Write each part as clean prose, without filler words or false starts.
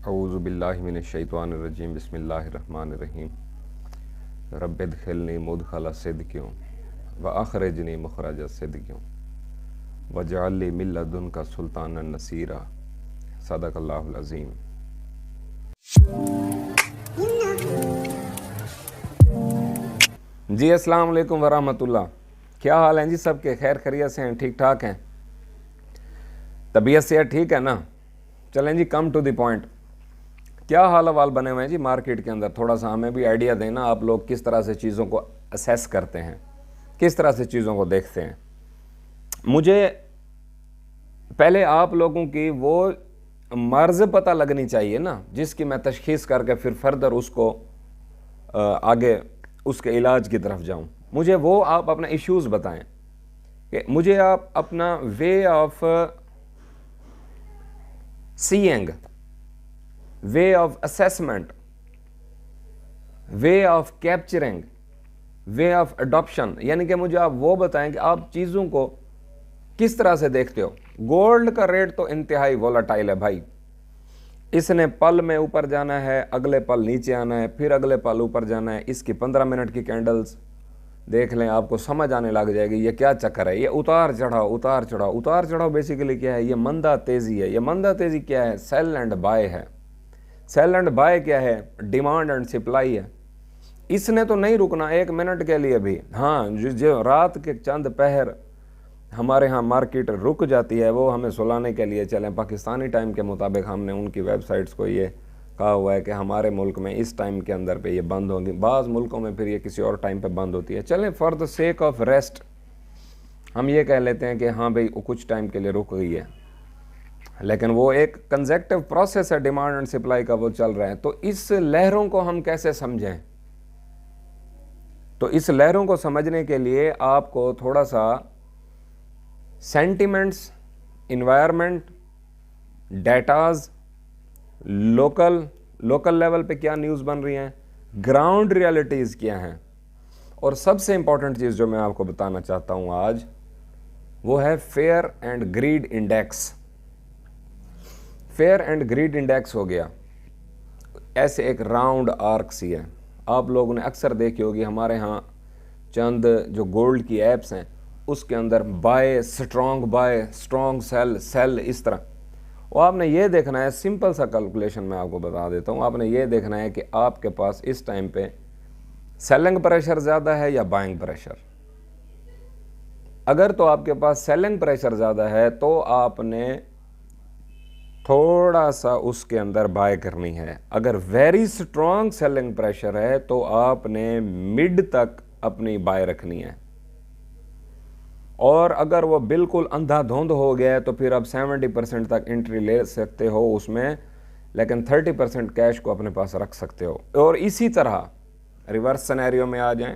औज़ु बिल्लाहि मिनश्शैतानिर्रजीम बिस्मिल्लाहिर्रहमानिर्रहीम रब्बिदखिलनी मुदखला सिद्क़िन व अख़रिजनी मख़रज सिद्क़िन वजअलनी मिन लदुनका सुल्तानन नसीरा। सदक़ल्लाहुल अज़ीम। जी अस्सलाम वालेकुम वरहमतुल्लाह। क्या हाल हैं जी सबके? खैर खैरियत से हैं? ठीक ठाक हैं? तबीयत से ठीक है ना? चलें जी, कम टू द पॉइंट। क्या हाल अहवाल बने हुए हैं जी मार्केट के अंदर? थोड़ा सा हमें भी आइडिया देना, आप लोग किस तरह से चीज़ों को असेस करते हैं, किस तरह से चीज़ों को देखते हैं। मुझे पहले आप लोगों की वो मर्ज़ पता लगनी चाहिए ना, जिसकी मैं तशख़ीस करके फिर फर्दर उसको आगे उसके इलाज की तरफ जाऊं। मुझे वो आप अपना इश्यूज़ बताएं कि मुझे आप अपना way of seeing, way of assessment, way of capturing, way of adoption, यानी कि मुझे आप वो बताएं कि आप चीज़ों को किस तरह से देखते हो। गोल्ड का रेट तो इंतहाई वोलाटाइल है भाई। इसने पल में ऊपर जाना है, अगले पल नीचे आना है, फिर अगले पल ऊपर जाना है। इसकी 15 मिनट की कैंडल्स देख लें, आपको समझ आने लग जाएगी ये क्या चक्कर है। ये उतार चढ़ाव उतार चढ़ाव उतार चढ़ाव बेसिकली क्या है? ये मंदा तेज़ी है। ये मंदा तेज़ी क्या है? सेल एंड बाय है। सेल एंड बाय क्या है? डिमांड एंड सप्लाई है। इसने तो नहीं रुकना एक मिनट के लिए भी। हाँ, जो रात के चंद पहर हमारे यहाँ मार्केट रुक जाती है, वो हमें सुलाने के लिए चलें। पाकिस्तानी टाइम के मुताबिक हमने उनकी वेबसाइट्स को ये कहा हुआ है कि हमारे मुल्क में इस टाइम के अंदर पे ये बंद होगी, बाज़ मुल्कों में फिर ये किसी और टाइम पे बंद होती है। चलें, for the sake of rest हम ये कह लेते हैं कि हाँ भाई कुछ टाइम के लिए रुक गई है, लेकिन वो एक कंजेक्टिव प्रोसेस है डिमांड एंड सप्लाई का, वो चल रहा है। तो इस लहरों को हम कैसे समझें? तो इस लहरों को समझने के लिए आपको थोड़ा सा sentiments, environment, datas, local level पे क्या न्यूज़ बन रही हैं, ग्राउंड रियलिटीज़ क्या हैं, और सबसे इंपॉर्टेंट चीज़ जो मैं आपको बताना चाहता हूँ आज, वो है fair and greed index. Fair and greed index हो गया ऐसे एक राउंड आर्क सी है। आप लोगों ने अक्सर देखी होगी, हमारे यहाँ चंद जो गोल्ड की ऐप्स हैं उसके अंदर बाय, स्ट्रॉन्ग सेल, सेल, इस तरह। और आपने ये देखना है, सिंपल सा कैलकुलेशन मैं आपको बता देता हूँ। आपने ये देखना है कि आपके पास इस टाइम पे सेलिंग प्रेशर ज़्यादा है या बाइंग प्रेशर। अगर तो आपके पास सेलिंग प्रेशर ज़्यादा है तो आपने थोड़ा सा उसके अंदर बाय करनी है। अगर वेरी स्ट्रॉन्ग सेलिंग प्रेशर है तो आपने मिड तक अपनी बाय रखनी है। और अगर वो बिल्कुल अंधाधुंध हो गया है तो फिर आप 70% तक एंट्री ले सकते हो उसमें, लेकिन 30% कैश को अपने पास रख सकते हो। और इसी तरह रिवर्स सिनेरियो में आ जाएं।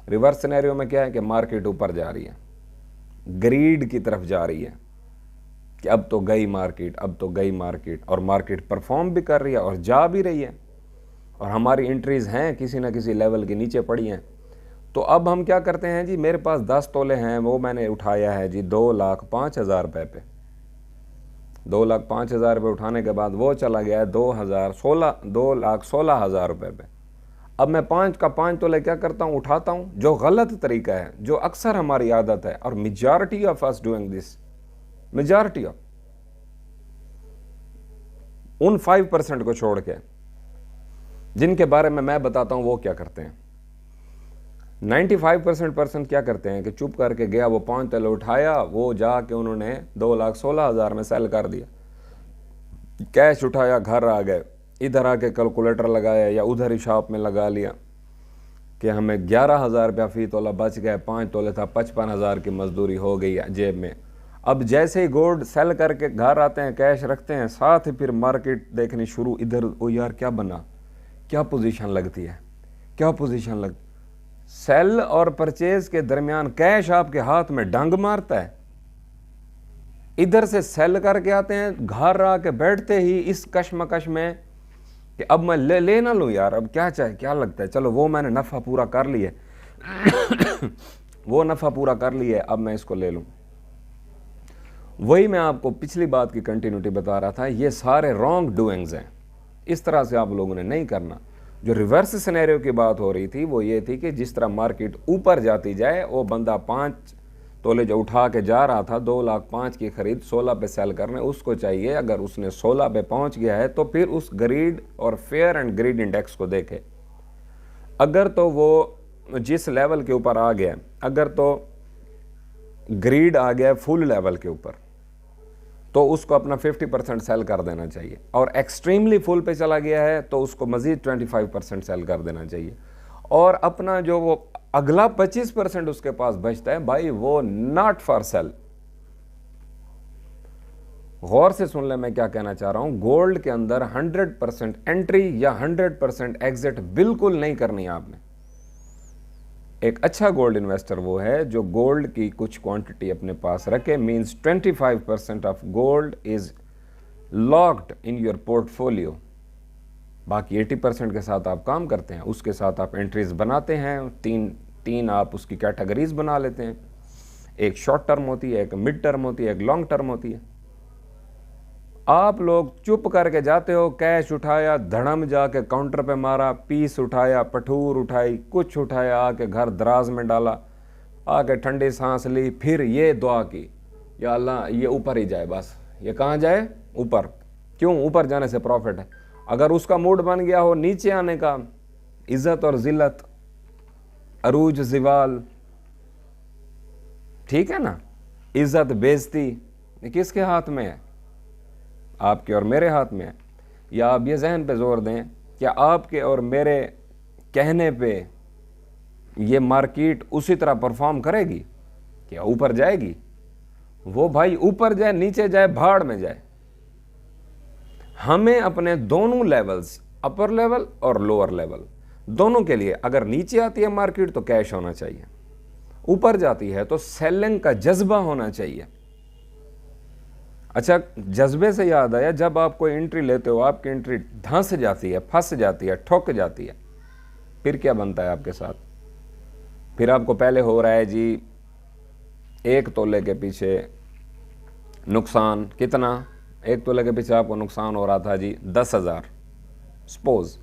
रिवर्स सिनेरियो में क्या है कि मार्केट ऊपर जा रही है, ग्रीड की तरफ जा रही है कि अब तो गई मार्केट, अब तो गई मार्केट, और मार्केट परफॉर्म भी कर रही है और जा भी रही है, और हमारी एंट्रीज हैं किसी ना किसी लेवल के नीचे पड़ी हैं। तो अब हम क्या करते हैं जी, मेरे पास 10 तोले हैं, वो मैंने उठाया है जी 2,05,000 रुपये पे। 2,05,000 रुपये उठाने के बाद वो चला गया है 2,16,000 रुपये पे। अब मैं 5 का 5 तोले क्या करता हूँ, उठाता हूँ, जो गलत तरीका है, जो अक्सर हमारी आदत है, और majority of us doing this, majority of उन 5% को छोड़ के जिनके बारे में मैं बताता हूँ वो क्या करते हैं। 95% पर्सन क्या करते हैं कि चुप करके गया, वो 5 तोले उठाया, वो जाके उन्होंने 2,16,000 में सेल कर दिया, कैश उठाया, घर आ गए, इधर आके कैलकुलेटर लगाया या उधर ही शॉप में लगा लिया कि हमें 11,000 रुपया फी तोला बच गया। 5 तोले था, 55,000 की मजदूरी हो गई जेब में। अब जैसे ही गोल्ड सेल करके घर आते हैं, कैश रखते हैं, साथ ही फिर मार्केट देखनी शुरू। इधर ओ यार क्या बना, क्या पोजीशन लगती है, क्या पोजीशन लगती। सेल और परचेज के दरमियान कैश आपके हाथ में डंग मारता है। इधर से सेल करके आते हैं, घर आके बैठते ही इस कशमकश में कि अब मैं ले ना लूं यार, अब क्या चाहे, क्या लगता है, चलो वो मैंने नफ़ा पूरा कर लिया वो नफ़ा पूरा कर लिया, अब मैं इसको ले लूं। वही मैं आपको पिछली बात की कंटिन्यूटी बता रहा था, ये सारे रॉन्ग डूइंग्स हैं, इस तरह से आप लोगों ने नहीं करना। जो रिवर्स सिनेरियो की बात हो रही थी वो ये थी कि जिस तरह मार्केट ऊपर जाती जाए, वो बंदा 5 तोले जो उठा के जा रहा था 2,05,000 की खरीद 16 पे सेल करने, उसको चाहिए अगर उसने 16 पे पहुंच गया है तो फिर उस ग्रीड और फेयर एंड ग्रीड इंडेक्स को देखे। अगर तो वो जिस लेवल के ऊपर आ गया, अगर तो ग्रीड आ गया फुल लेवल के ऊपर, तो उसको अपना 50% सेल कर देना चाहिए, और एक्सट्रीमली फुल पे चला गया है तो उसको मजीद 25% सेल कर देना चाहिए, और अपना जो वो अगला 25% उसके पास बचता है भाई, वो नॉट फॉर सेल। गौर से सुन ले मैं क्या कहना चाह रहा हूं। गोल्ड के अंदर 100% एंट्री या 100% एग्जिट बिल्कुल नहीं करनी आपने। एक अच्छा गोल्ड इन्वेस्टर वो है जो गोल्ड की कुछ क्वांटिटी अपने पास रखे, means 25% of gold is locked in your portfolio. बाकी 80% के साथ आप काम करते हैं, उसके साथ आप एंट्रीज बनाते हैं, तीन आप उसकी कैटेगरीज बना लेते हैं, एक शॉर्ट टर्म होती है, एक मिड टर्म होती है, एक लॉन्ग टर्म होती है। आप लोग चुप करके जाते हो, कैश उठाया, धड़म जाके काउंटर पे मारा, पीस उठाया, पठूर उठाई, कुछ उठाया, आके घर दराज में डाला, आके ठंडी सांस ली, फिर ये दुआ की, या अल्लाह ये ऊपर ही जाए, बस ये कहाँ जाए, ऊपर। क्यों? ऊपर जाने से प्रॉफिट है। अगर उसका मूड बन गया हो नीचे आने का, इज्जत और जिल्लत, अरूज जिवाल, ठीक है ना, इज्जत बेइज्जती, ये किसके हाथ में है? आपके और मेरे हाथ में है। या आप ये जहन पे जोर दें कि आपके और मेरे कहने पे ये मार्केट उसी तरह परफॉर्म करेगी, क्या ऊपर जाएगी? वो भाई ऊपर जाए नीचे जाए भाड़ में जाए, हमें अपने दोनों लेवल्स, अपर लेवल और लोअर लेवल, दोनों के लिए अगर नीचे आती है मार्केट तो कैश होना चाहिए, ऊपर जाती है तो सेलिंग का जज्बा होना चाहिए। अच्छा, जज्बे से याद आया, जब आप कोई एंट्री लेते हो, आपकी एंट्री धंस जाती है, फंस जाती है, ठुक जाती है, फिर क्या बनता है आपके साथ? फिर आपको पहले हो रहा है जी 1 तोले के पीछे नुकसान, कितना? 1 तोले के पीछे आपको नुकसान हो रहा था जी 10,000। सपोज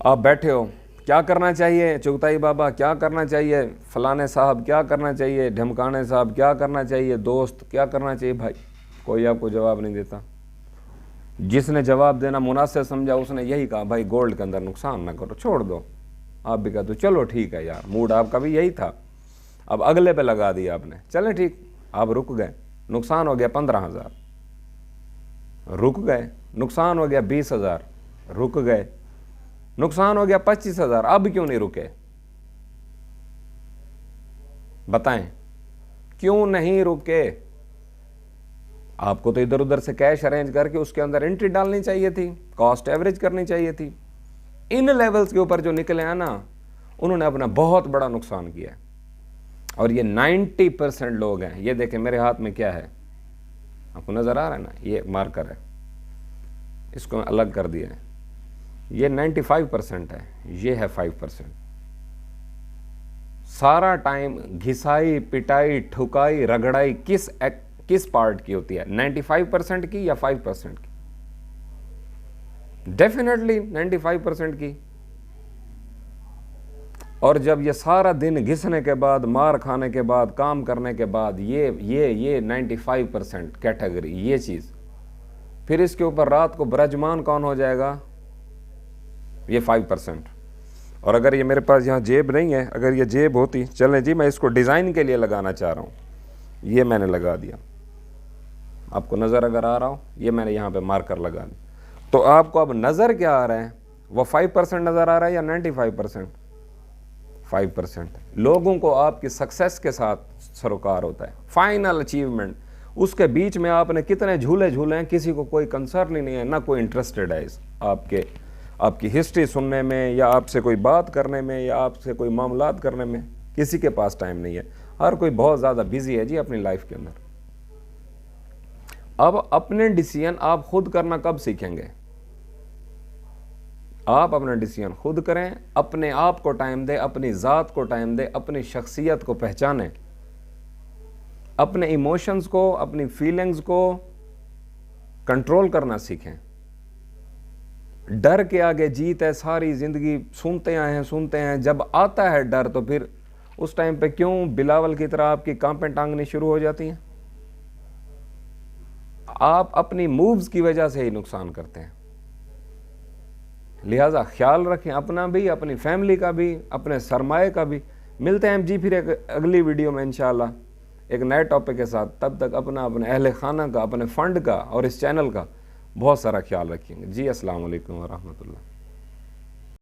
आप बैठे हो, क्या करना चाहिए चुगताई बाबा, क्या करना चाहिए फलाने साहब, क्या करना चाहिए ढमकाने साहब, क्या करना चाहिए दोस्त, क्या करना चाहिए भाई? कोई आपको जवाब नहीं देता। जिसने जवाब देना मुनासिब समझा उसने यही कहा, भाई गोल्ड के अंदर नुकसान ना करो, छोड़ दो। आप भी कहते हो चलो ठीक है यार, मूड आपका भी यही था, अब अगले पे लगा दिया आपने, चले ठीक, आप रुक गए, नुकसान हो गया 15,000, रुक गए, नुकसान हो गया 20,000, रुक गए, नुकसान हो गया 25,000, अब क्यों नहीं रुके? बताएं क्यों नहीं रुके? आपको तो इधर उधर से कैश अरेंज करके उसके अंदर एंट्री डालनी चाहिए थी, कॉस्ट एवरेज करनी चाहिए थी। इन लेवल्स के ऊपर जो निकले हैं ना, उन्होंने अपना बहुत बड़ा नुकसान किया। और ये 90% लोग हैं। ये देखें मेरे हाथ में क्या है, आपको नजर आ रहा है ना, ये मार्कर है, इसको अलग कर दिया है, ये 95% है, ये है 5%। सारा टाइम घिसाई पिटाई ठुकाई रगड़ाई किस पार्ट की होती है? 95% की या 5% की? डेफिनेटली 95% की। और जब ये सारा दिन घिसने के बाद, मार खाने के बाद, काम करने के बाद, ये 95% कैटेगरी, ये चीज, फिर इसके ऊपर रात को ब्रजमान कौन हो जाएगा? ये 5%। और अगर ये मेरे पास यहाँ जेब नहीं है, अगर ये जेब होती, चलें जी मैं इसको डिज़ाइन के लिए लगाना चाह रहा हूँ, ये मैंने लगा दिया, आपको नज़र अगर आ रहा हो, ये मैंने यहाँ पे मार्कर लगा दिया, तो आपको अब नज़र क्या आ रहा है? वो 5% नज़र आ रहा है या 95%? 5%। लोगों को आपकी सक्सेस के साथ सरोकार होता है, फाइनल अचीवमेंट, उसके बीच में आपने कितने झूले झूले हैं, किसी को कोई कंसर्न ही नहीं है, ना कोई इंटरेस्टेड है आपकी हिस्ट्री सुनने में, या आपसे कोई बात करने में, या आपसे कोई मामलात करने में, किसी के पास टाइम नहीं है। हर कोई बहुत ज़्यादा बिजी है जी अपनी लाइफ के अंदर। अब अपने डिसीजन आप खुद करना कब सीखेंगे? आप अपना डिसीजन खुद करें, अपने आप को टाइम दें, अपनी ज़ात को टाइम दें, अपनी शख्सियत को पहचानें। अपने इमोशंस को, अपनी फीलिंग्स को कंट्रोल करना सीखें। डर के आगे जीत है, सारी जिंदगी सुनते हैं, जब आता है डर तो फिर उस टाइम पे क्यों बिलावल की तरह आपकी कांपें टांगनी शुरू हो जाती हैं? आप अपनी मूव्स की वजह से ही नुकसान करते हैं। लिहाजा ख्याल रखें अपना भी, अपनी फैमिली का भी, अपने सरमाए का भी। मिलते हैं जी फिर एक अगली वीडियो में इंशाल्लाह एक नए टॉपिक के साथ। तब तक अपना, अपने अहले खाना का, अपने फंड का और इस चैनल का बहुत सारा ख्याल रखेंगे जी। अस्सलाम वालेकुम व रहमतुल्लाह।